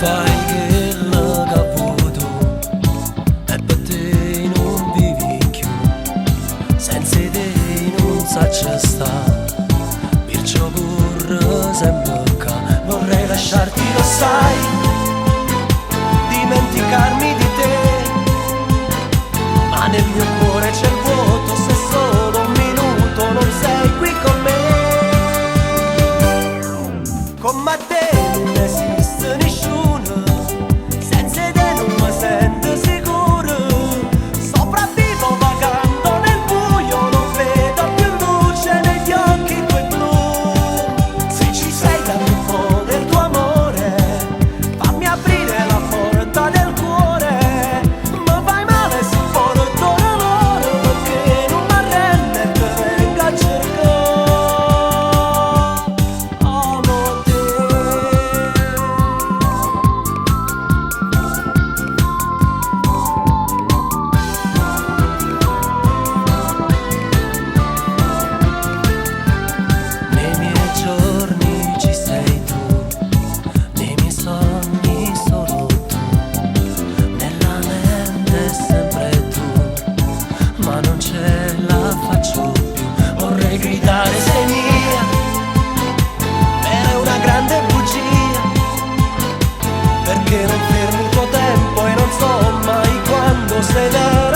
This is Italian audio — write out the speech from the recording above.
sai che l'ho avuto e per te non vivi più, senza te non saccio sta, perciò pure sempre qua vorrei lasciarti, lo sai, dimenticarmi di te, ma nel mio cuore c'è il vuoto se solo un minuto non sei qui con me. Come a te non esiste nessuno, senza te non mi sento sicuro, sopravvivo vagando nel buio, non vedo più luce negli occhi tuoi blu. Se ci sei dammi un po' del tuo amore, fammi aprire la porta del cuore, mi fai male se porto l'amore, perché non mi arrendo e te vengo a cercare. Amo te. Nei miei giorni ci sei tu, nei miei sogni solo tu, nella mente sempre tu, ma non ce la faccio più. Vorrei gridare sei mia, è una grande bugia, perché non fermi il tuo tempo e non so mai quando sei da